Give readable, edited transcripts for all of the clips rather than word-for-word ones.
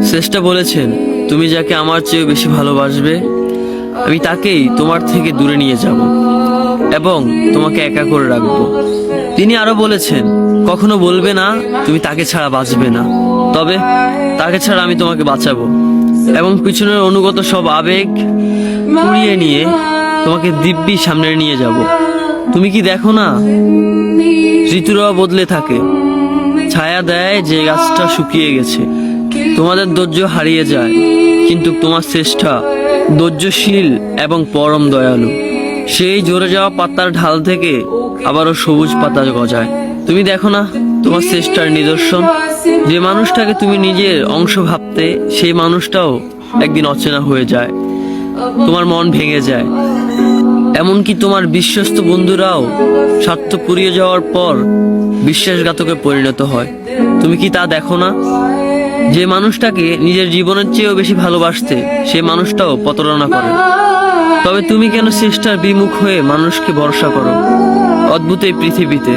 শ্রেষ্ঠ বলেছেন, তুমি যাকে আমার চেয়ে বেশি ভালোবাসবে আমি তাকেই তোমার থেকে দূরে নিয়ে যাব এবং তোমাকে একা করে রাখবো। তিনি আরো বলেছেন, কখনো বলবে না তুমি তাকে ছাড়া বাঁচবে না, তবে তাকে ছাড়া আমি তোমাকে বাঁচাবো এবং পিছনের অনুগত সব আবেগ পুড়িয়ে নিয়ে তোমাকে দিব্যি সামনে নিয়ে যাব। তুমি কি দেখো না, ঋতুরাও বদলে থাকে, ছায়া দেয় যে গাছটা শুকিয়ে গেছে। তোমাদের ধৈর্য হারিয়ে যায়, কিন্তু তোমার শ্রেষ্ঠা ধৈর্যশীল এবং পরম দয়ালু। সেই ঝরে যাওয়া পাতার ঢাল থেকে আবারও সবুজ পাতা গজায়। তুমি দেখো না তোমার শ্রেষ্ঠার নিদর্শন, যে মানুষটাকে তুমি নিজের অংশ ভাবতে সেই মানুষটাও একদিন অচেনা হয়ে যায়, তোমার মন ভেঙে যায়। এমনকি তোমার বিশ্বস্ত বন্ধুরাও স্বার্থ পুড়িয়ে যাওয়ার পর বিশ্বাসঘাতকে পরিণত হয়। তুমি কি তা দেখো না? যে মানুষটাকে নিজের জীবনের চেয়েও বেশি ভালোবাসতে সেই মানুষটাও প্রতারণা করে। তবে তুমি কেন চেষ্টার বিমুখ হয়ে মানুষকে ভরসা করো? অদ্ভুত এই পৃথিবীতে,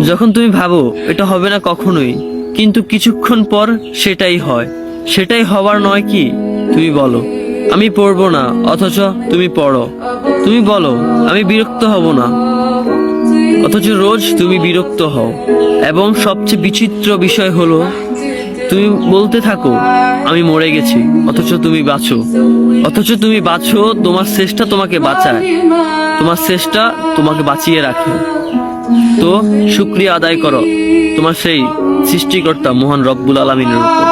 যখন তুমি ভাবো এটা হবে না কখনোই, কিন্তু কিছুক্ষণ পর সেটাই হয়। সেটাই হবার নয় কি? তুমি বলো আমি পড়বো না, অথচ তুমি পড়ো। তুমি বলো আমি বিরক্ত হব না, অথচ রোজ তুমি বিরক্ত হও। এবং সবচেয়ে বিচিত্র বিষয় হলো, তুমি বলতে থাকো আমি মরে গেছি, অথচ তুমি বাঁচো। তোমার চেষ্টা তোমাকে বাঁচায়, তোমার চেষ্টা তোমাকে বাঁচিয়ে রাখে। তো শুকরিয়া আদায় করো তোমার সেই সৃষ্টিকর্তা মহান রব্বুল আলামিনের উপর।